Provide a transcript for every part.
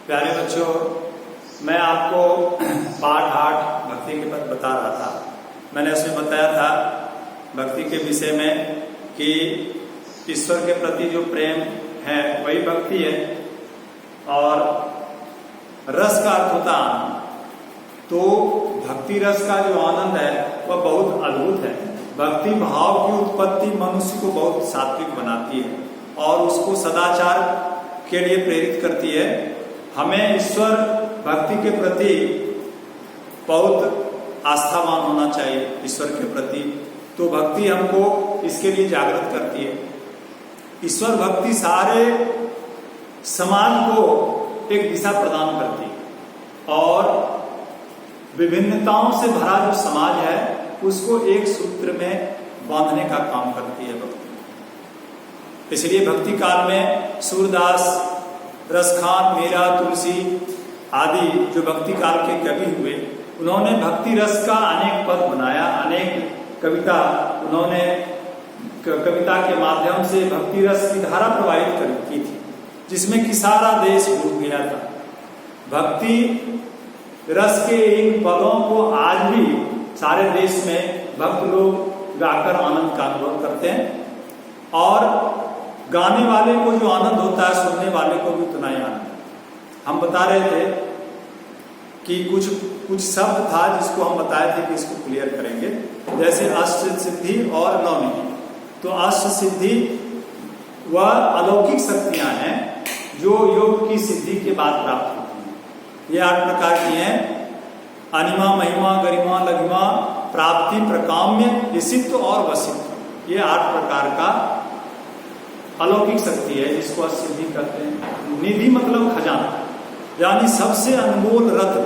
प्यारे बच्चों, मैं आपको पाठ 8 भक्ति के पद बता रहा था। मैंने उसमें बताया था भक्ति के विषय में कि ईश्वर के प्रति जो प्रेम है वही भक्ति है, और रस का अर्थ होता आनंद। तो भक्ति रस का जो आनंद है वह बहुत अद्भुत है। भक्ति भाव की उत्पत्ति मनुष्य को बहुत सात्विक बनाती है और उसको सदाचार के लिए प्रेरित करती है। हमें ईश्वर भक्ति के प्रति बहुत आस्थावान होना चाहिए ईश्वर के प्रति। तो भक्ति हमको इसके लिए जागृत करती है। ईश्वर भक्ति सारे समाज को एक दिशा प्रदान करती है और विभिन्नताओं से भरा जो समाज है उसको एक सूत्र में बांधने का काम करती है भक्ति। इसलिए भक्ति काल में सूरदास, रसखान, मीरा, तुलसी आदि जो भक्ति काल के कवि हुए, उन्होंने भक्ति रस का अनेक पद बनाया, अनेक कविता उन्होंने कविता के माध्यम से भक्ति रस की धारा प्रवाहित की थी, जिसमें कि सारा देश डूब गया था। भक्ति रस के इन पदों को आज भी सारे देश में भक्त लोग गाकर आनंद का अनुभव करते हैं, और गाने वाले को जो आनंद होता है सुनने वाले को भी उतना ही आनंद। हम बता रहे थे कि कुछ शब्द था जिसको हम बताए थे कि इसको क्लियर करेंगे, जैसे अष्ट सिद्धि और नवनिधि। तो अष्ट सिद्धि वह अलौकिक शक्तियां हैं जो योग की सिद्धि के बाद प्राप्त होती हैं। ये 8 प्रकार की हैं: अनिमा, महिमा, गरिमा, लघिमा, प्राप्ति, प्रकाम्य, ईशित्व और वशित्व। ये 8 प्रकार का अलौकिक शक्ति है जिसको सिद्धि कहते हैं। निधि मतलब खजाना, यानी सबसे अनमोल रत्न।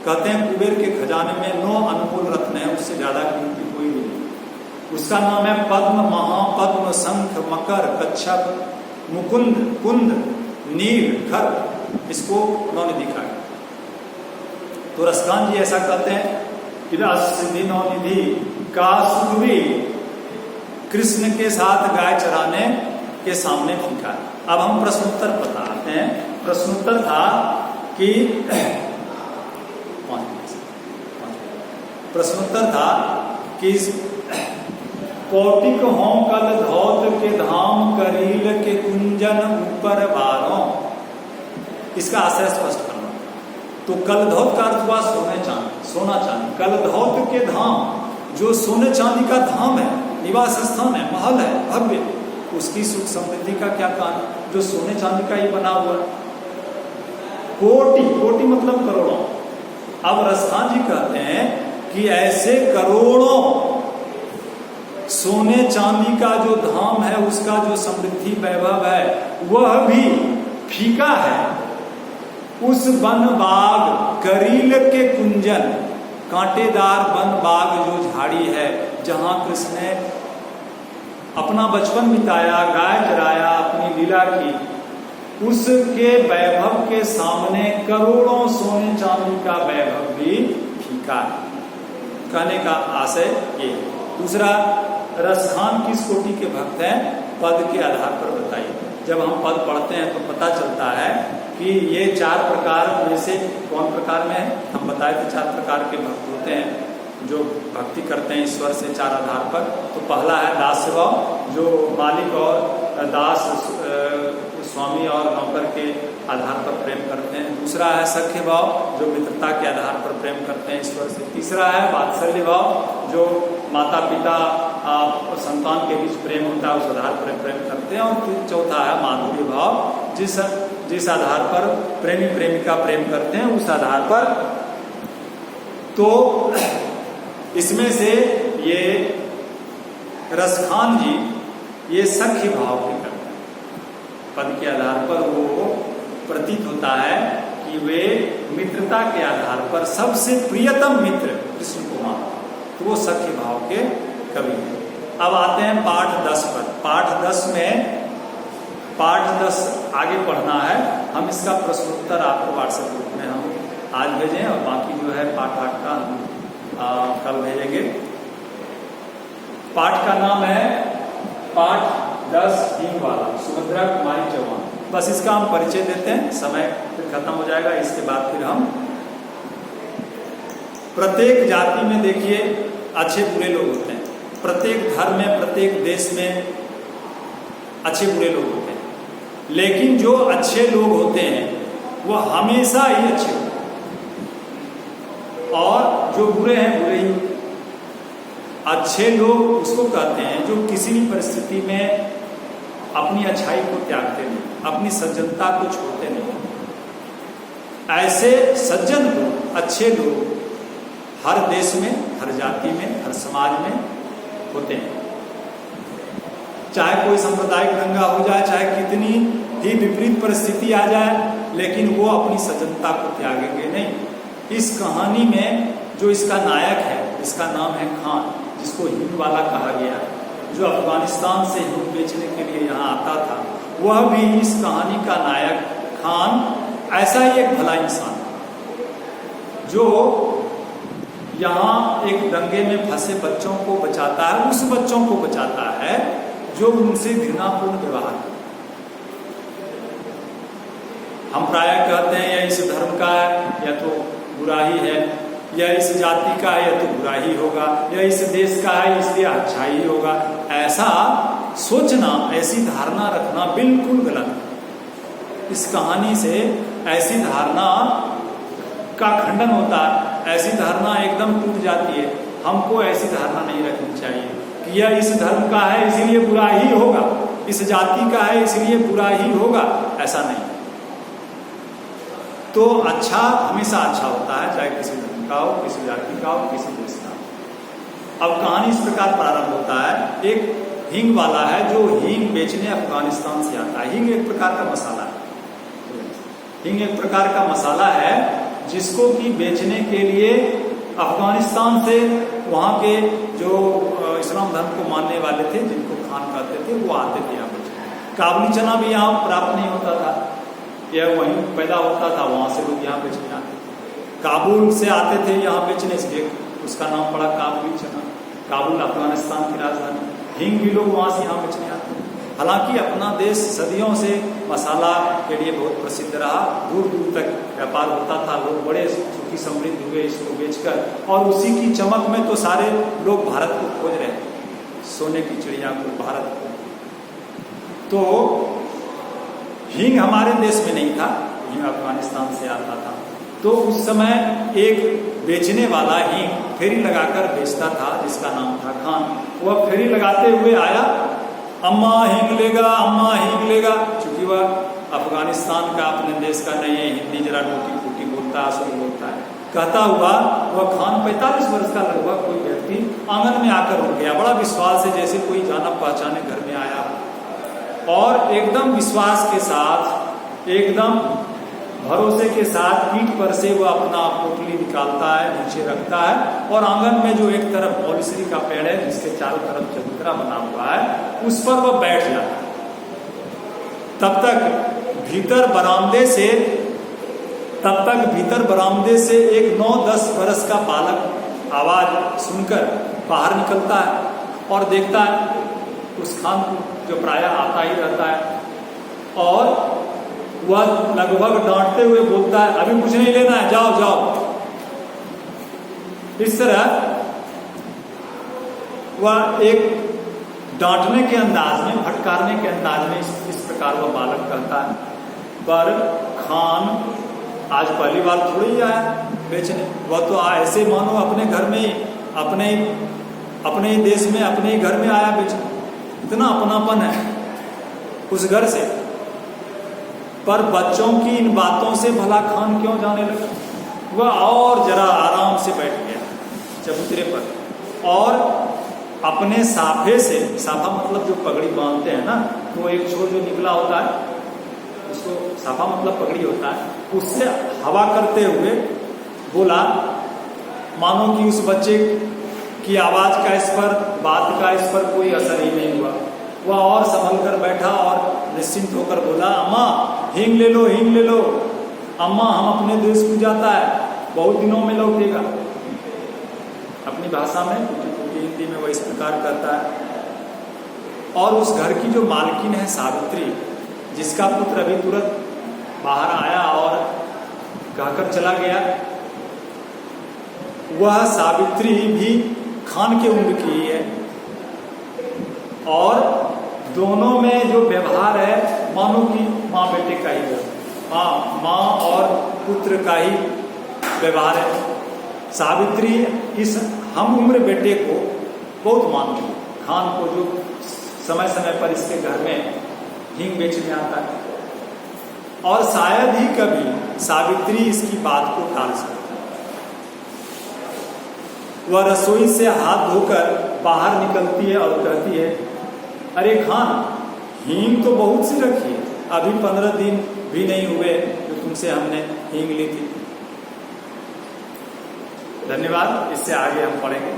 कहते हैं कुबेर के खजाने में 9 अनमोल रत्न है, उससे ज्यादा कीमती कोई नहीं। उसका नाम है पद्म, महापद्म, शंख, मकर, कच्छप, मुकुंद, कुंद, नील, खर। इसको उन्होंने दिखाया। तो रसखान जी ऐसा कहते हैं कि सिद्धि नवनिधि का सुरवी कृष्ण के साथ गाय चराने के सामने फीका। अब हम प्रश्नोत्तर बताते हैं। प्रश्नोत्तर था कि कौटिक हों कल धौत के धाम, करील के कुंजन ऊपर बारों। इसका आशय स्पष्ट करना। तो कलधौत का अर्थ हुआ सोने चांदी, सोना चांदी। कलधौत के धाम, जो सोने चांदी का धाम है, निवास स्थान है, महल है, भव्य, उसकी सुख समृद्धि का क्या कारण, जो सोने चांदी का ही बना हुआ। कोटि, कोटि मतलब करोड़ों। अब रसखान जी कहते हैं कि ऐसे करोड़ों सोने चांदी का जो धाम है, उसका जो समृद्धि वैभव है, वह भी फीका है उस वन बाग करील के कुंजन, कांटेदार वन बाग जो झाड़ी है, जहां कृष्ण ने अपना बचपन बिताया, गाय चराया, अपनी लीला की, उसके वैभव के सामने करोड़ों सोने चांदी का वैभव भी फीका है। कहने का आशय ये। दूसरा, रसखान किस कोटि के भक्त हैं, पद के आधार पर बताइए। जब हम पद पढ़ते हैं तो पता चलता है कि ये 4 प्रकार में से कौन प्रकार में है। हम बताए थे 4 प्रकार के भक्त होते हैं जो भक्ति करते हैं ईश्वर से 4 आधार पर। तो पहला है दास्य भाव, जो मालिक और दास, स्वामी और नौकर के आधार पर प्रेम करते हैं। दूसरा है सख्य भाव, जो मित्रता के आधार पर प्रेम करते हैं ईश्वर से। तीसरा है वात्सल्य भाव, जो माता पिता और संतान के बीच प्रेम होता है, उस आधार पर प्रेम करते हैं। और चौथा है माधुर्य भाव, जिस आधार पर प्रेमी प्रेमिका प्रेम करते हैं, उस आधार पर। तो इसमें से ये रसखान जी ये सख्य भाव के करते हैं। पद के आधार पर वो प्रतीत होता है कि वे मित्रता के आधार पर सबसे प्रियतम मित्र कृष्ण को मानते, तो वो सख्य भाव के कवि हैं। अब आते हैं पाठ 10 पर। पाठ 10 में, पाठ 10 आगे पढ़ना है। हम इसका प्रश्नोत्तर आपको व्हाट्सएप ग्रुप में हम आज भेजें, और बाकी जो है पाठ 8 का हम कल भेजेंगे। पाठ का नाम है पाठ 10 दिन वाला, सुभद्रा कुमारी चौहान। बस इसका हम परिचय देते हैं, समय फिर खत्म हो जाएगा। इसके बाद फिर हम प्रत्येक जाति में देखिए अच्छे बुरे लोग होते हैं, प्रत्येक धर्म में, प्रत्येक देश में अच्छे बुरे लोग होते हैं, लेकिन जो अच्छे लोग होते हैं वो हमेशा ही अच्छे होते हैं और जो बुरे हैं बुरे ही। अच्छे लोग उसको कहते हैं जो किसी भी परिस्थिति में अपनी अच्छाई को त्यागते नहीं, अपनी सज्जनता को छोड़ते नहीं। ऐसे सज्जन लोग, अच्छे लोग हर देश में, हर जाति में, हर समाज में होते हैं। चाहे कोई सांप्रदायिक दंगा हो जाए, चाहे कितनी ही विपरीत परिस्थिति आ जाए, लेकिन वो अपनी सज्जनता को त्यागेंगे नहीं। इस कहानी में जो इसका नायक है, इसका नाम है खान, जिसको हिंग वाला कहा गया है, जो अफगानिस्तान से हिंग बेचने के लिए यहाँ आता था, वह भी इस कहानी का नायक खान ऐसा ही एक भला इंसान जो यहाँ एक दंगे में फंसे बच्चों को बचाता है, उस बच्चों को बचाता है जो उनसे घृणापूर्ण व्यवहार करते। हम प्रायः कहते हैं या इस धर्म का है या तो बुरा ही है, या इस जाति का है या तो बुरा ही होगा, या इस देश का है इसलिए अच्छा ही होगा। ऐसा सोचना, ऐसी धारणा रखना बिल्कुल गलत है। इस कहानी से ऐसी धारणा का खंडन होता है, ऐसी धारणा एकदम टूट जाती है। हमको ऐसी धारणा नहीं रखनी चाहिए कि यह इस धर्म का है इसलिए बुरा ही होगा, इस जाति का है इसलिए बुरा ही होगा, ऐसा नहीं। तो अच्छा हमेशा अच्छा होता है, चाहे किसी धर्म का हो, किसी जाति का हो, किसी देश का हो। अब कहानी इस प्रकार प्रारंभ होता है। एक हींग वाला है जो हींग बेचने अफगानिस्तान से आता है। हींग एक प्रकार का मसाला है, हींग एक प्रकार का मसाला है जिसको कि बेचने के लिए अफगानिस्तान से वहाँ के जो इस्लाम धर्म को मानने वाले थे, जिनको खान कहते थे, वो आते थे यहाँ बेचने। काबुली चना भी यहाँ प्राप्त नहीं होता था, यह वहीं पैदा होता था, वहाँ से लोग यहाँ बेचने आते थे। काबुल से आते थे यहाँ बेचने, इसलिए उसका नाम पड़ा काबुली चना। काबुल अफगानिस्तान की राजधानी। हींग भी लोग वहाँ से यहाँ बेचने आते थे। हालांकि अपना देश सदियों से मसाला के लिए बहुत प्रसिद्ध रहा, दूर दूर तक व्यापार होता था, लोग बड़े सुखी समृद्ध हुए इसको बेचकर, और उसी की चमक में तो सारे लोग भारत को खोज रहे हैं, सोने की चिड़िया को, भारत को। तो हींग हमारे देश में नहीं था, हींग अफगानिस्तान से आता था। तो उस समय एक बेचने वाला हींग फेरी लगाकर बेचता था, जिसका नाम था खान। वह फेरी लगाते हुए आया, अम्मा हींग लेगा, अम्मा हींग लेगा। चूंकि वह अफगानिस्तान का, अपने देश का नहीं है, हिंदी जरा टूटी फूटी बोलता है, असली बोलता है। कहता हुआ वह खान 45 वर्ष का लगभग कोई व्यक्ति आंगन में आकर रुक गया, बड़ा विश्वास से, जैसे कोई जाना पहचाने घर में आया, और एकदम विश्वास के साथ, एकदम भरोसे के साथ पीठ पर से वो अपना पोटली निकालता है, नीचे रखता है, और आंगन में जो एक तरफ मौलसरी का पेड़ है जिसके चारों तरफ चबूतरा बना हुआ है, उस पर वह बैठ जाता है। तब तक भीतर बरामदे से एक 9-10 वर्ष का बालक आवाज सुनकर बाहर निकलता है और देखता है उस खान को, जो प्रायः आता ही रहता है, और वह लगभग डांटते हुए बोलता है, अभी कुछ नहीं लेना है, जाओ जाओ। इस तरह वह एक डांटने के अंदाज में, फटकारने के अंदाज में इस प्रकार वह बालक कहता है। पर खान आज पहली बार थोड़ी ही आया बेचने, वह तो ऐसे मानो अपने घर में ही, अपने ही देश में, अपने ही घर में आया बेचने। इतना अपनापन है उस घर से। पर बच्चों की इन बातों से भला खान क्यों जाने लगा? वह और जरा आराम से बैठ गया चबूतरे पर, और अपने साफे से, साफा मतलब जो पगड़ी बांधते हैं ना, तो एक छोर जो निकला होता है, उसको साफा मतलब पगड़ी होता है, उससे हवा करते हुए बोला, मानो कि उस बच्चे की आवाज का इस पर, बात का इस पर कोई असर ही नहीं हुआ। वह और संभल कर बैठा और निश्चिंत होकर बोला, अम्मा हींग ले लो, हींग ले लो, अम्मा हम अपने देश को जाता है, बहुत दिनों में लौटेगा। अपनी भाषा में, हिंदी में वह इस प्रकार करता है। और उस घर की जो मालकिन है सावित्री, जिसका पुत्र अभी तुरंत बाहर आया और कहकर चला गया, वह सावित्री भी खान के उम्र की ही है और दोनों में जो व्यवहार है मानो कि माँ बेटे का ही माँ और पुत्र का ही व्यवहार है। सावित्री इस हम उम्र बेटे को बहुत मानती है, खान को जो समय समय पर इसके घर में हींग बेचने आता है, और शायद ही कभी सावित्री इसकी बात को टाल सकती है। वह रसोई से हाथ धोकर बाहर निकलती है और कहती है, अरे खान, हींग तो बहुत सी रखी है, अभी 15 दिन भी नहीं हुए जो तुमसे हमने हींग ली थी। धन्यवाद। इससे आगे हम पढ़ेंगे।